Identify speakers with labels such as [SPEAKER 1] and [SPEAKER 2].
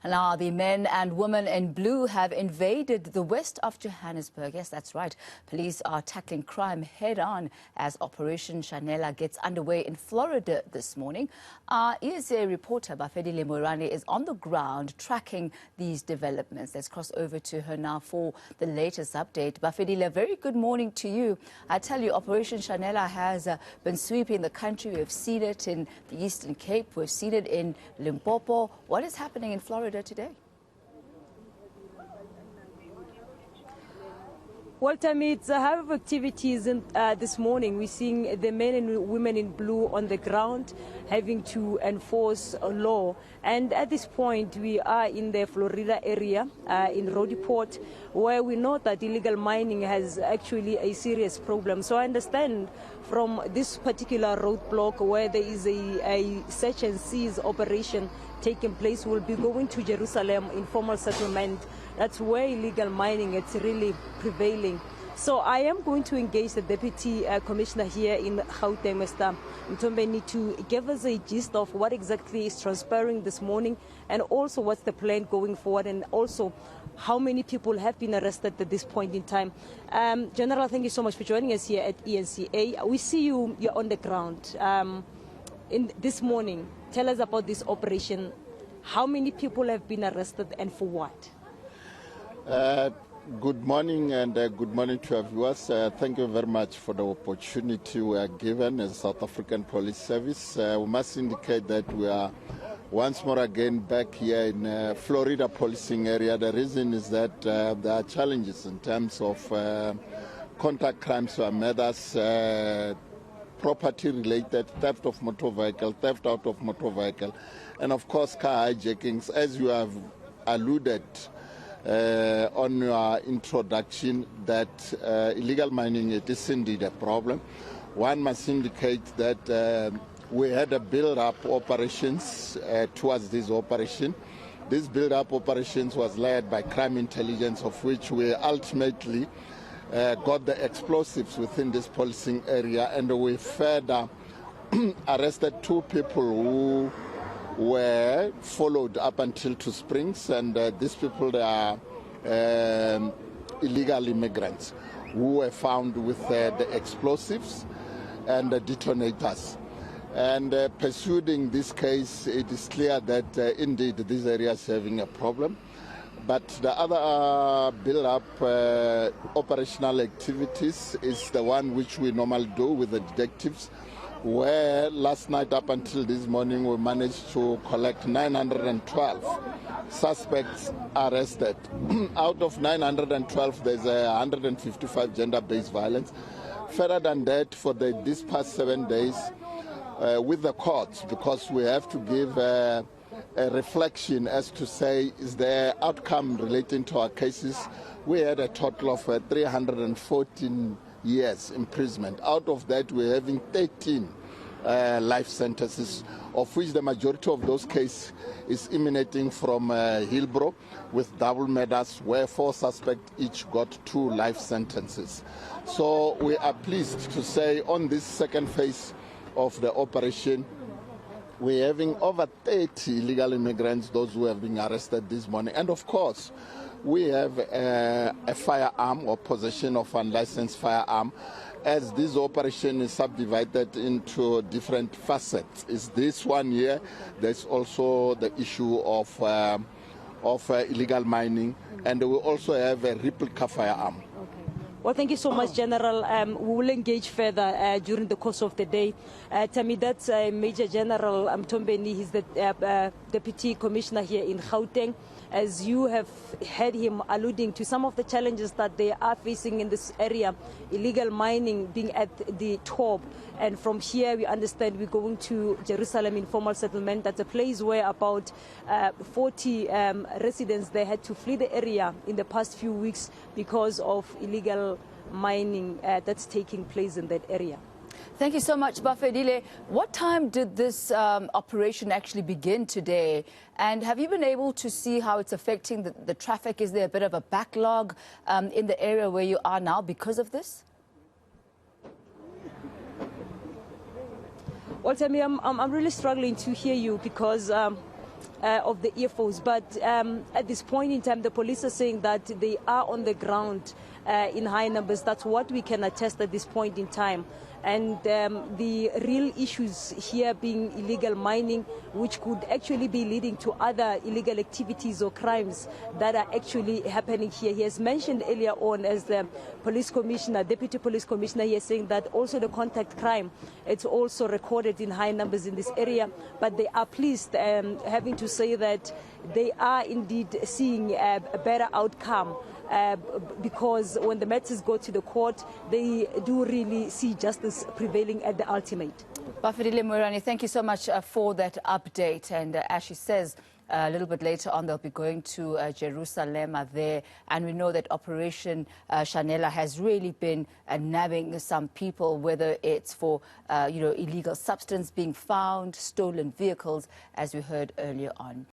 [SPEAKER 1] Now, the men and women in blue have invaded the west of Johannesburg. Yes, that's right. Police are tackling crime head-on as Operation Chanela gets underway in Florida this morning. Our eNCA reporter, Bafedile Moerane, is on the ground tracking these developments. Let's cross over to her now for the latest update. Bafedile, very good morning to you. I tell you, Operation Chanela has been sweeping the country. We've seen it in the Eastern Cape. We've seen it in Limpopo. What is happening in Florida today?
[SPEAKER 2] Well, Tammy, it's a hive of activities this morning. We're seeing the men and women in blue on the ground having to enforce a law. And at this point, we are in the Florida area, in Rodiport, where we know that illegal mining has actually a serious problem. So I understand from this particular roadblock where there is a search and seize operation taking place, we'll be going to Jerusalem informal settlement. That's where illegal mining is really prevailing. So I am going to engage the Deputy Commissioner here in Gauteng, Mr. Mtombeni, to give us a gist of what exactly is transpiring this morning and also what's the plan going forward, and also how many people have been arrested at this point in time. General, thank you so much for joining us here at eNCA. We see you're on the ground in this morning. Tell us about this operation. How many people have been arrested and for what?
[SPEAKER 3] Good morning, and good morning to our viewers. Thank you very much for the opportunity we are given as South African Police Service. We must indicate that we are once more again back here in Florida policing area. The reason is that there are challenges in terms of contact crimes or murders, property-related, theft of motor vehicle, theft out of motor vehicle, and of course car hijackings. As you have alluded on your introduction, that illegal mining, it is indeed a problem. One must indicate that we had a build-up operations towards this operation. This build-up operations was led by crime intelligence, of which we ultimately got the explosives within this policing area, and we further arrested 2 people who were followed up until 2 Springs, and these people, they are illegal immigrants who were found with the explosives and the detonators. And pursuing this case, it is clear that indeed this area is having a problem. But the other build-up operational activities is the one which we normally do with the detectives, where last night up until this morning we managed to collect 912 suspects arrested. Out of 912, there's 155 gender-based violence. Further than that, for these past 7 days, with the courts, because we have to give a reflection as to say, is the outcome relating to our cases, we had a total of 314 years imprisonment. Out of that, we're having 13 life sentences, of which the majority of those cases is emanating from Hillbrow with double murders, where 4 suspects each got 2 life sentences. So we are pleased to say on this second phase of the operation, we're having over 30 illegal immigrants, those who have been arrested this morning. And of course, we have a firearm or possession of unlicensed firearm. As this operation is subdivided into different facets, is this one here, there's also the issue of illegal mining, and we also have a replica firearm.
[SPEAKER 2] Well, thank you so much, General. We will engage further during the course of the day. Tammy, that's Major General Mtombeni. He's the Deputy Commissioner here in Gauteng. As you have heard him alluding to some of the challenges that they are facing in this area, illegal mining being at the top. And from here, we understand we're going to Jerusalem informal settlement. That's a place where about 40 residents, they had to flee the area in the past few weeks because of illegal mining that's taking place in that area.
[SPEAKER 1] Thank you so much, Bafedile. What time did this operation actually begin today? And have you been able to see how it's affecting the traffic? Is there a bit of a backlog in the area where you are now because of this?
[SPEAKER 2] Well, Tammy, I'm really struggling to hear you because of the earphones. But at this point in time, the police are saying that they are on the ground in high numbers. That's what we can attest at this point in time. And the real issues here being illegal mining, which could actually be leading to other illegal activities or crimes that are actually happening here. He has mentioned earlier on, as the police commissioner, deputy police commissioner here, saying that also the contact crime, it's also recorded in high numbers in this area. But they are pleased, having to say that they are indeed seeing a better outcome. Because when the matters go to the court, they do really see justice prevailing at the ultimate.
[SPEAKER 1] Bafedile Moerane, thank you so much for that update. And as she says, a little bit later on, they'll be going to Jerusalem there. And we know that Operation Shanela has really been nabbing some people, whether it's for illegal substance being found, stolen vehicles, as we heard earlier on.